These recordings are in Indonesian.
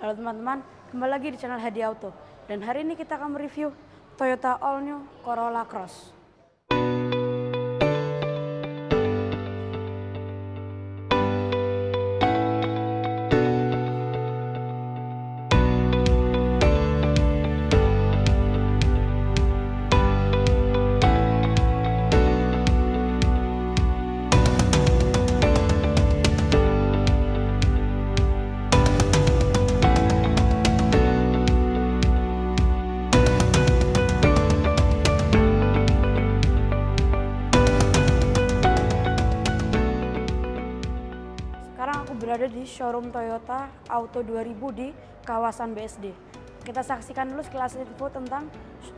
Halo teman-teman, kembali lagi di channel Hadi Auto. Dan hari ini kita akan mereview Toyota All New Corolla Cross. Sekarang aku berada di showroom Toyota Auto 2000 di kawasan BSD. Kita saksikan dulu sekilas info tentang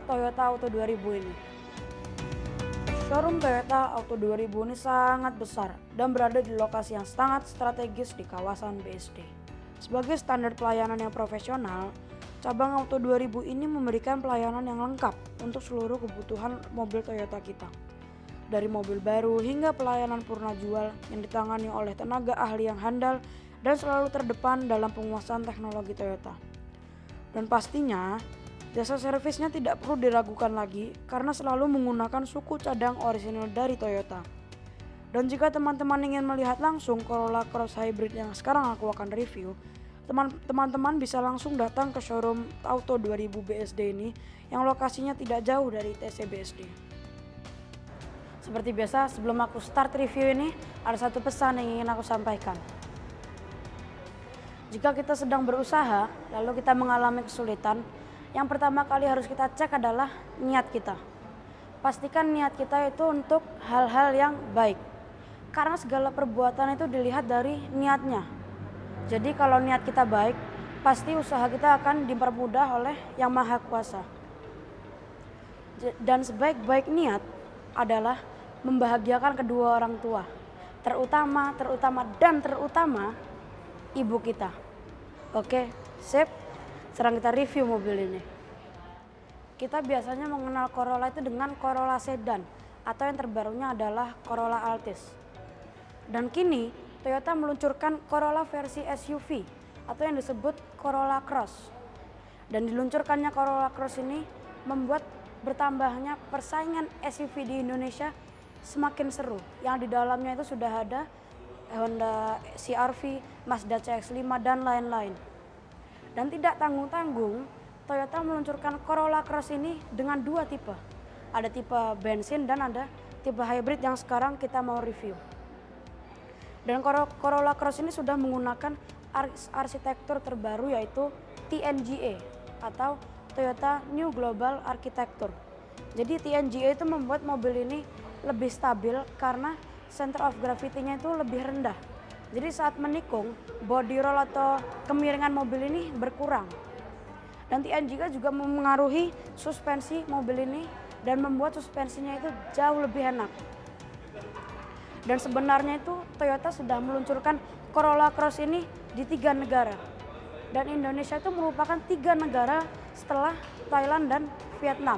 Toyota Auto 2000 ini. Showroom Toyota Auto 2000 ini sangat besar dan berada di lokasi yang sangat strategis di kawasan BSD. Sebagai standar pelayanan yang profesional, cabang Auto 2000 ini memberikan pelayanan yang lengkap untuk seluruh kebutuhan mobil Toyota kita. Dari mobil baru hingga pelayanan purna jual yang ditangani oleh tenaga ahli yang handal dan selalu terdepan dalam penguasaan teknologi Toyota. Dan pastinya, jasa servisnya tidak perlu diragukan lagi karena selalu menggunakan suku cadang orisinil dari Toyota. Dan jika teman-teman ingin melihat langsung Corolla Cross Hybrid yang sekarang aku akan review, teman-teman bisa langsung datang ke showroom Auto 2000 BSD ini yang lokasinya tidak jauh dari ITC BSD. Seperti biasa, sebelum aku start review ini, ada satu pesan yang ingin aku sampaikan. Jika kita sedang berusaha, lalu kita mengalami kesulitan, yang pertama kali harus kita cek adalah niat kita. Pastikan niat kita itu untuk hal-hal yang baik. Karena segala perbuatan itu dilihat dari niatnya. Jadi kalau niat kita baik, pasti usaha kita akan dipermudah oleh Yang Maha Kuasa. Dan sebaik-baik niat adalah membahagiakan kedua orang tua, terutama ibu kita. Oke, sip. Sekarang kita review mobil ini. Kita biasanya mengenal Corolla itu dengan Corolla Sedan atau yang terbarunya adalah Corolla Altis. Dan kini Toyota meluncurkan Corolla versi SUV atau yang disebut Corolla Cross. Dan diluncurkannya Corolla Cross ini membuat bertambahnya persaingan SUV di Indonesia semakin seru. Yang di dalamnya itu sudah ada Honda CR-V, Mazda CX-5 dan lain-lain. Dan tidak tanggung-tanggung, Toyota meluncurkan Corolla Cross ini dengan dua tipe. Ada tipe bensin dan ada tipe hybrid yang sekarang kita mau review. Dan Corolla Cross ini sudah menggunakan arsitektur terbaru yaitu TNGA atau Toyota New Global Architecture. Jadi TNGA itu membuat mobil ini lebih stabil karena center of gravity-nya itu lebih rendah. Jadi saat menikung, body roll atau kemiringan mobil ini berkurang. Dan TNGA juga memengaruhi suspensi mobil ini dan membuat suspensinya itu jauh lebih enak. Dan sebenarnya itu Toyota sudah meluncurkan Corolla Cross ini di 3 negara. Dan Indonesia itu merupakan 3 negara setelah Thailand dan Vietnam.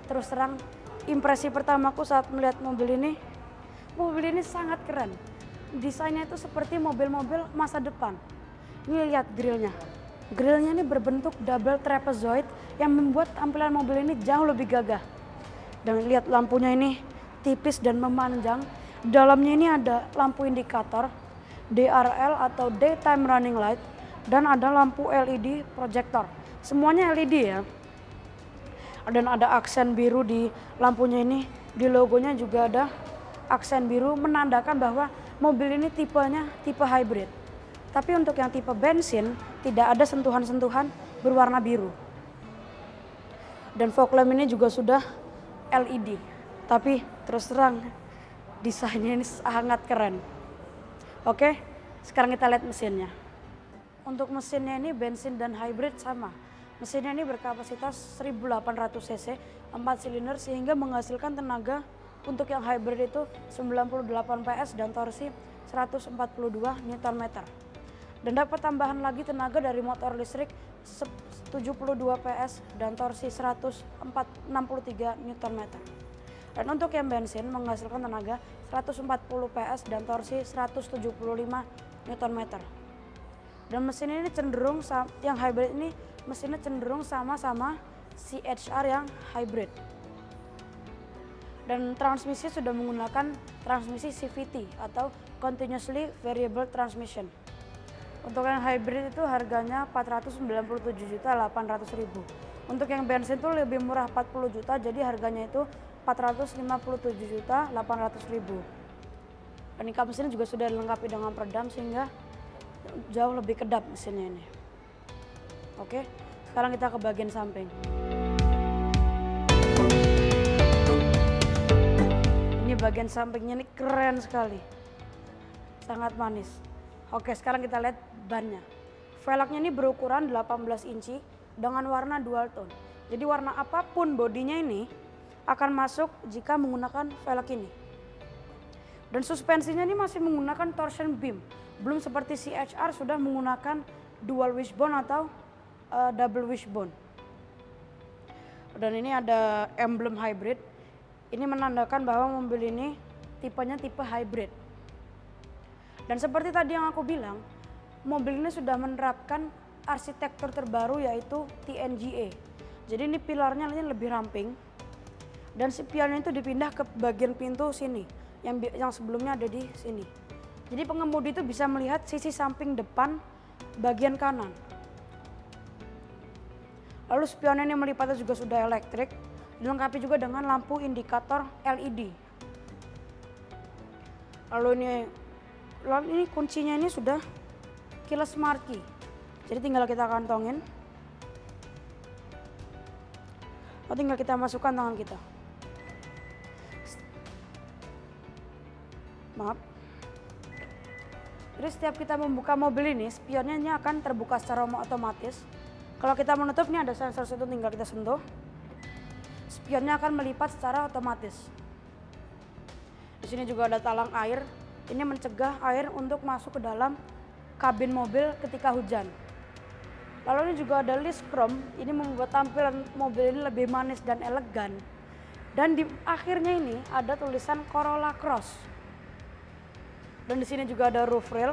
Terus terang, impresi pertamaku saat melihat mobil ini sangat keren. Desainnya itu seperti mobil-mobil masa depan. Ini lihat grillnya. Grillnya ini berbentuk double trapezoid yang membuat tampilan mobil ini jauh lebih gagah. Dan lihat lampunya ini tipis dan memanjang. Dalamnya ini ada lampu indikator, DRL atau Daytime Running Light, dan ada lampu LED projector. Semuanya LED ya. Dan ada aksen biru di lampunya ini. Di logonya juga ada aksen biru menandakan bahwa mobil ini tipenya tipe hybrid. Tapi untuk yang tipe bensin tidak ada sentuhan-sentuhan berwarna biru. Dan fog lamp ini juga sudah LED. Tapi terus terang desainnya ini sangat keren. Oke, sekarang kita lihat mesinnya. Untuk mesinnya ini bensin dan hybrid sama. Mesinnya ini berkapasitas 1800 cc, 4 silinder sehingga menghasilkan tenaga untuk yang hybrid itu 98 PS dan torsi 142 Nm. Dan dapat tambahan lagi tenaga dari motor listrik 72 PS dan torsi 163 Nm. Dan untuk yang bensin menghasilkan tenaga 140 PS dan torsi 175 Nm. Dan mesin ini cenderung yang hybrid ini mesinnya cenderung sama-sama CHR yang hybrid. Dan transmisi sudah menggunakan transmisi CVT atau Continuously Variable Transmission. Untuk yang hybrid itu harganya 497.800.000. Untuk yang bensin itu lebih murah 40 juta, jadi harganya itu 457.800.000. Dan ikat mesin juga sudah dilengkapi dengan peredam sehingga jauh lebih kedap mesinnya ini. Oke, sekarang kita ke bagian samping. Ini bagian sampingnya ini keren sekali, sangat manis. Oke, sekarang kita lihat bannya. Velgnya ini berukuran 18 inci dengan warna dual tone. Jadi warna apapun bodinya ini akan masuk jika menggunakan velg ini. Dan suspensinya ini masih menggunakan torsion beam, belum seperti CHR sudah menggunakan dual wishbone atau double wishbone. Dan ini ada emblem hybrid. Ini menandakan bahwa mobil ini tipenya tipe hybrid. Dan seperti tadi yang aku bilang, mobil ini sudah menerapkan arsitektur terbaru yaitu TNGA. Jadi ini pilarnya ini lebih ramping dan spionnya itu dipindah ke bagian pintu sini yang sebelumnya ada di sini. Jadi pengemudi itu bisa melihat sisi samping depan bagian kanan. Lalu spionnya ini melipatnya juga sudah elektrik, dilengkapi juga dengan lampu indikator LED. Lalu ini kuncinya ini sudah keyless smart key. Jadi tinggal kita kantongin. Lalu tinggal kita masukkan tangan kita. Maaf. Jadi setiap kita membuka mobil ini, spionnya ini akan terbuka secara otomatis. Kalau kita menutup, ini ada sensor situ, tinggal kita sentuh. Spionnya akan melipat secara otomatis. Di sini juga ada talang air. Ini mencegah air untuk masuk ke dalam kabin mobil ketika hujan. Lalu ini juga ada list chrome. Ini membuat tampilan mobil ini lebih manis dan elegan. Dan di akhirnya ini ada tulisan Corolla Cross. Dan di sini juga ada roof rail.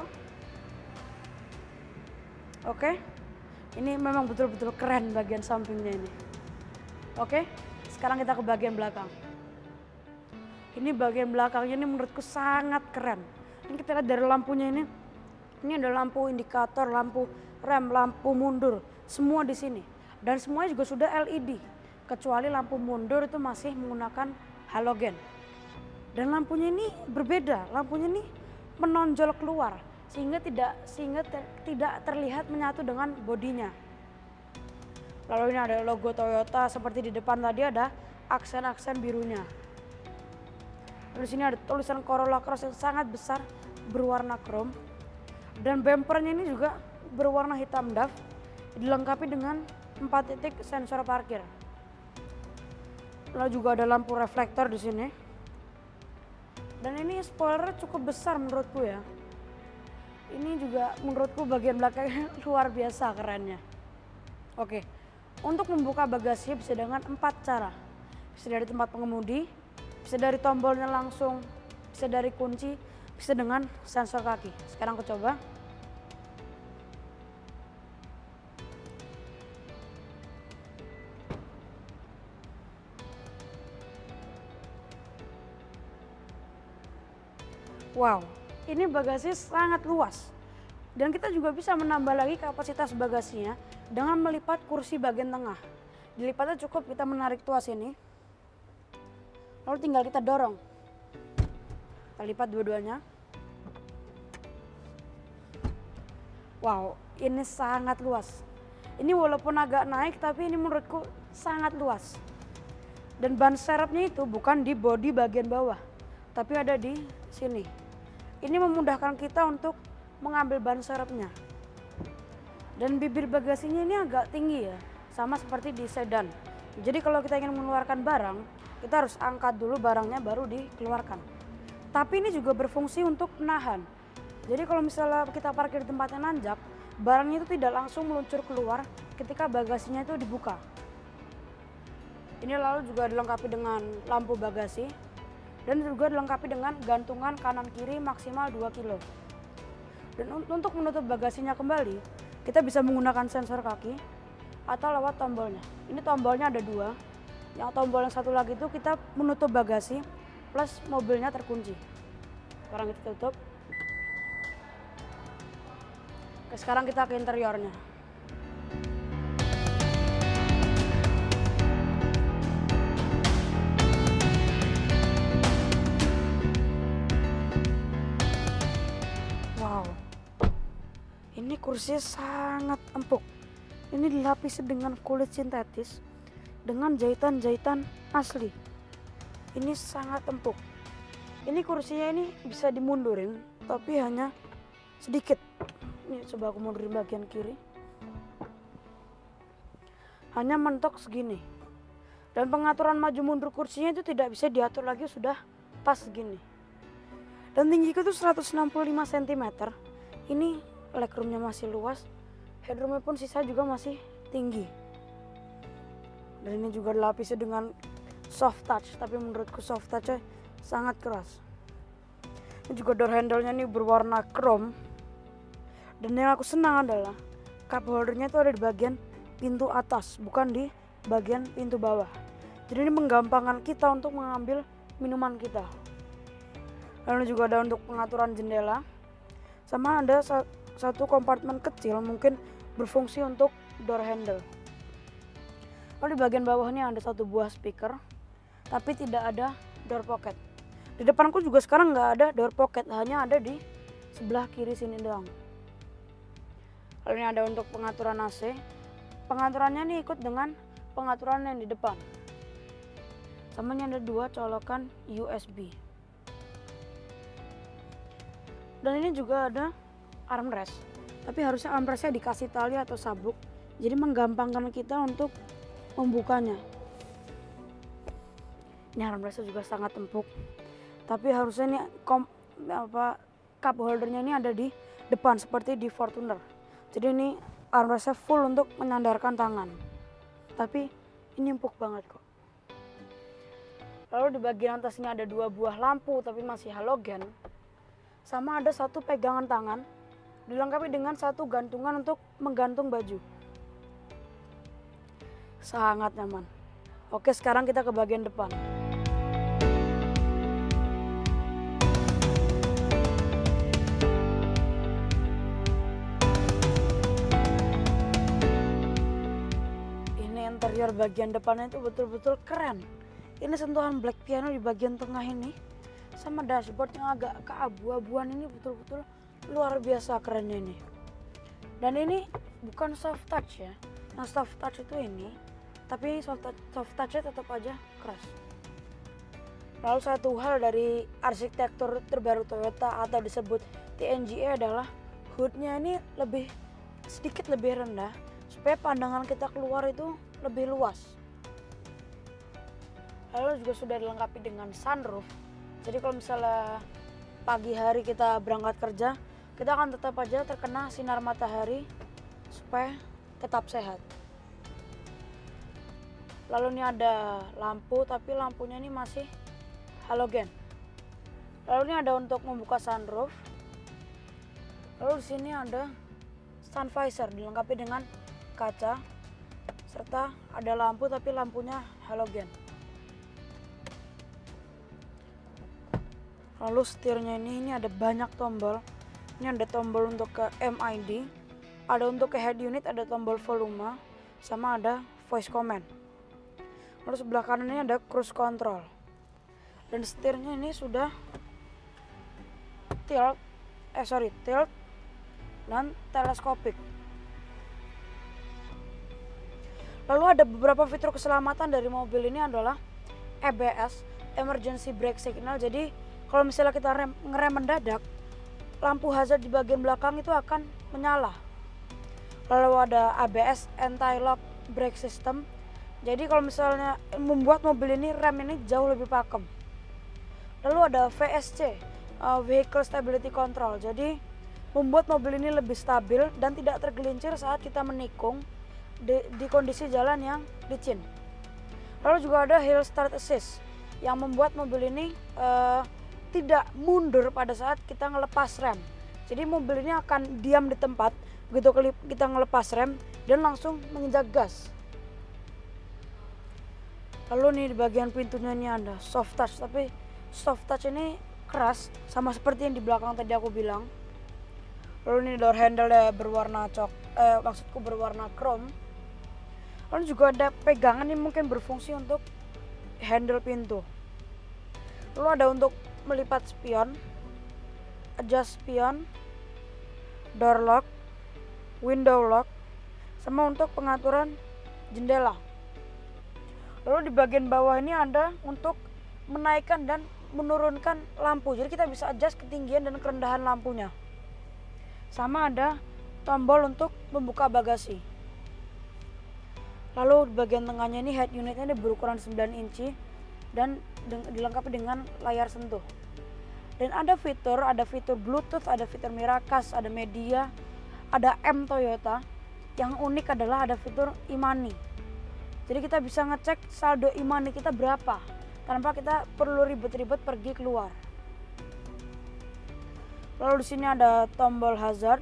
Oke, ini memang betul-betul keren bagian sampingnya ini. Oke, sekarang kita ke bagian belakang. Ini bagian belakangnya ini menurutku sangat keren. Ini kita lihat dari lampunya ini. Ini ada lampu indikator, lampu rem, lampu mundur, semua di sini. Dan semuanya juga sudah LED. Kecuali lampu mundur itu masih menggunakan halogen. Dan lampunya ini berbeda. Lampunya ini menonjol keluar sehingga tidak terlihat menyatu dengan bodinya. Lalu ini ada logo Toyota seperti di depan tadi ada aksen-aksen birunya. Lalu sini ada tulisan Corolla Cross yang sangat besar berwarna krom. Dan bempernya ini juga berwarna hitam doff, dilengkapi dengan 4 titik sensor parkir. Lalu juga ada lampu reflektor di sini. Dan ini spoiler cukup besar menurutku ya. Ini juga menurutku bagian belakangnya luar biasa kerennya. Oke, untuk membuka bagasi bisa dengan 4 cara. Bisa dari tempat pengemudi, bisa dari tombolnya langsung, bisa dari kunci, bisa dengan sensor kaki. Sekarang aku coba. Wow, ini bagasi sangat luas. Dan kita juga bisa menambah lagi kapasitas bagasinya dengan melipat kursi bagian tengah. Dilipatnya cukup kita menarik tuas ini. Lalu tinggal kita dorong. Kita lipat dua-duanya. Wow, ini sangat luas. Ini walaupun agak naik tapi ini menurutku sangat luas. Dan ban serepnya itu bukan di bodi bagian bawah, tapi ada di sini. Ini memudahkan kita untuk mengambil ban serepnya. Dan bibir bagasinya ini agak tinggi ya, sama seperti di sedan. Jadi kalau kita ingin mengeluarkan barang, kita harus angkat dulu barangnya baru dikeluarkan. Tapi ini juga berfungsi untuk menahan. Jadi kalau misalnya kita parkir di tempat yang nanjak, barangnya itu tidak langsung meluncur keluar ketika bagasinya itu dibuka. Ini lalu juga dilengkapi dengan lampu bagasi. Dan juga dilengkapi dengan gantungan kanan kiri maksimal 2 kilo. Dan untuk menutup bagasinya kembali, kita bisa menggunakan sensor kaki atau lewat tombolnya. Ini tombolnya ada 2. Yang tombol yang satu lagi itu kita menutup bagasi plus mobilnya terkunci. Sekarang kita tutup. Oke, sekarang kita ke interiornya. Wow, ini kursinya sangat empuk. Ini dilapisi dengan kulit sintetis dengan jahitan-jahitan asli. Ini sangat empuk. Ini kursinya ini bisa dimundurin, tapi hanya sedikit. Ini coba aku mundurin bagian kiri. Hanya mentok segini. Dan pengaturan maju mundur kursinya itu tidak bisa diatur lagi, sudah pas segini. Dan tinggiku itu 165 cm. Ini legroomnya masih luas, headroomnya pun sisa juga masih tinggi. Dan ini juga dilapisi dengan soft touch, tapi menurutku soft touch-nya sangat keras. Ini juga door handle-nya ini berwarna chrome. Dan yang aku senang adalah cup holdernya itu ada di bagian pintu atas, bukan di bagian pintu bawah. Jadi ini menggampangkan kita untuk mengambil minuman kita. Lalu juga ada untuk pengaturan jendela. Sama ada satu kompartemen kecil mungkin berfungsi untuk door handle. Lalu di bagian bawah ini ada satu buah speaker, tapi tidak ada door pocket. Di depanku juga sekarang nggak ada door pocket, hanya ada di sebelah kiri sini doang. Lalu ini ada untuk pengaturan AC. Pengaturannya ini ikut dengan pengaturan yang di depan. Sama ini ada 2 colokan USB. Dan ini juga ada armrest, tapi harusnya armrestnya dikasih tali atau sabuk, jadi menggampangkan kita untuk membukanya. Ini armrestnya juga sangat empuk, tapi harusnya ini cup holdernya ini ada di depan seperti di Fortuner. Jadi ini armrestnya full untuk menyandarkan tangan, tapi ini empuk banget kok. Lalu di bagian atas ini ada 2 buah lampu tapi masih halogen. Sama ada satu pegangan tangan, dilengkapi dengan satu gantungan untuk menggantung baju. Sangat nyaman. Oke, sekarang kita ke bagian depan. Ini interior bagian depannya itu betul-betul keren. Ini sentuhan black piano di bagian tengah ini. Sama dashboard yang agak keabu-abuan ini betul-betul luar biasa kerennya ini. Dan ini bukan soft touch ya. Yang soft touch itu ini, tapi soft touch-nya tetap aja keras. Lalu satu hal dari arsitektur terbaru Toyota atau disebut TNGA adalah hoodnya ini sedikit lebih rendah supaya pandangan kita keluar itu lebih luas. Lalu juga sudah dilengkapi dengan sunroof. Jadi kalau misalnya pagi hari kita berangkat kerja, kita akan tetap aja terkena sinar matahari supaya tetap sehat. Lalu ini ada lampu, tapi lampunya ini masih halogen. Lalu ini ada untuk membuka sunroof. Lalu di sini ada sun visor dilengkapi dengan kaca serta ada lampu tapi lampunya halogen. Lalu setirnya ini ada banyak tombol. Ini ada tombol untuk ke MID, ada untuk ke head unit, ada tombol volume, sama ada voice command. Lalu sebelah kanan ini ada cruise control. Dan setirnya ini sudah tilt dan teleskopik. Lalu ada beberapa fitur keselamatan dari mobil ini adalah EBS, Emergency Brake Signal. Jadi kalau misalnya kita ngerem mendadak, lampu hazard di bagian belakang itu akan menyala. Lalu ada ABS, Anti-Lock Brake System. Jadi kalau misalnya membuat mobil ini rem ini jauh lebih pakem. Lalu ada VSC, Vehicle Stability Control. Jadi membuat mobil ini lebih stabil dan tidak tergelincir saat kita menikung di kondisi jalan yang licin. Lalu juga ada Hill Start Assist yang membuat mobil ini tidak mundur pada saat kita ngelepas rem. Jadi mobil ini akan diam di tempat begitu kita ngelepas rem dan langsung menginjak gas. Lalu nih di bagian pintunya ini ada soft touch, tapi soft touch ini keras sama seperti yang di belakang tadi aku bilang. Lalu ini door handle-nya berwarna berwarna chrome. Lalu juga ada pegangan yang mungkin berfungsi untuk handle pintu. Lalu ada untuk melipat spion, adjust spion, door lock, window lock, sama untuk pengaturan jendela. Lalu di bagian bawah ini ada untuk menaikkan dan menurunkan lampu. Jadi kita bisa adjust ketinggian dan kerendahan lampunya. Sama ada tombol untuk membuka bagasi. Lalu di bagian tengahnya ini head unitnya ini berukuran 9 inci dan dilengkapi dengan layar sentuh. Dan ada fitur Bluetooth, ada fitur Miracast, ada media, ada M Toyota. Yang unik adalah ada fitur e-money. Jadi kita bisa ngecek saldo e-money kita berapa tanpa kita perlu ribet-ribet pergi keluar. Lalu di sini ada tombol hazard.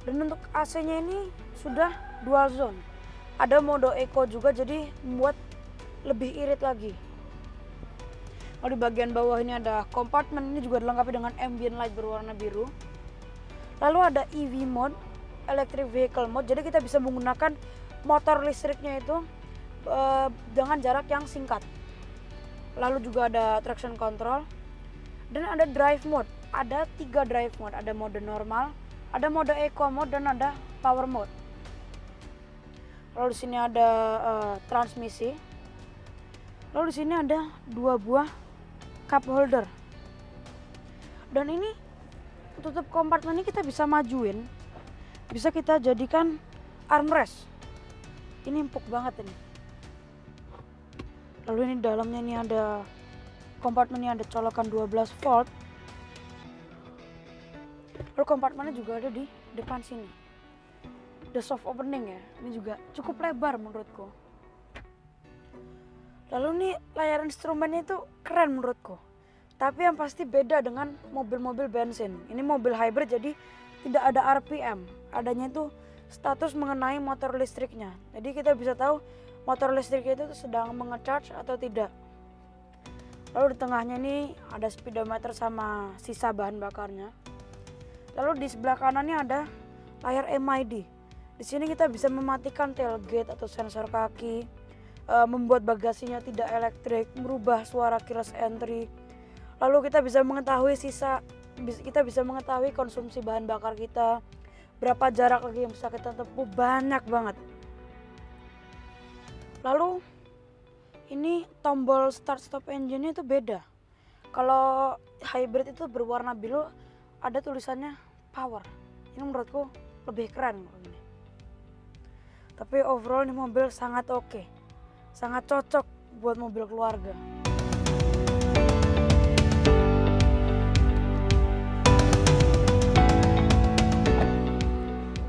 Dan untuk AC-nya ini sudah dual zone. Ada mode eco juga, jadi membuat lebih irit lagi. Lalu di bagian bawah ini ada kompartemen, ini juga dilengkapi dengan ambient light berwarna biru. Lalu ada EV mode, electric vehicle mode. Jadi kita bisa menggunakan motor listriknya itu dengan jarak yang singkat. Lalu juga ada traction control dan ada drive mode. Ada 3 drive mode, ada mode normal, ada mode eco mode dan ada power mode. Lalu di sini ada transmisi. Lalu di sini ada 2 buah cup holder. Dan ini tutup kompartemen ini kita bisa majuin, bisa kita jadikan armrest. Ini empuk banget ini. Lalu ini dalamnya ini ada kompartemennya, ada colokan 12 volt. Lalu kompartemennya juga ada di depan sini. The soft opening ya, ini juga cukup lebar menurutku. Lalu nih layar instrumennya itu keren menurutku. Tapi yang pasti beda dengan mobil-mobil bensin. Ini mobil hybrid jadi tidak ada RPM. Adanya itu status mengenai motor listriknya. Jadi kita bisa tahu motor listriknya itu sedang mengecharge atau tidak. Lalu di tengahnya ini ada speedometer sama sisa bahan bakarnya. Lalu di sebelah kanannya ada layar MID. Di sini kita bisa mematikan tailgate atau sensor kaki, membuat bagasinya tidak elektrik, merubah suara keyless entry. Lalu kita bisa mengetahui konsumsi bahan bakar kita, berapa jarak lagi yang bisa kita tempuh, banyak banget. Lalu ini tombol start stop engine itu beda. Kalau hybrid itu berwarna biru, ada tulisannya power. Ini menurutku lebih keren ini. Tapi overall ini mobil sangat oke. Sangat cocok buat mobil keluarga.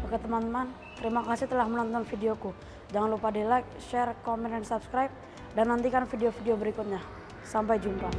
Oke teman-teman, terima kasih telah menonton videoku. Jangan lupa di like, share, komen, dan subscribe. Dan nantikan video-video berikutnya. Sampai jumpa.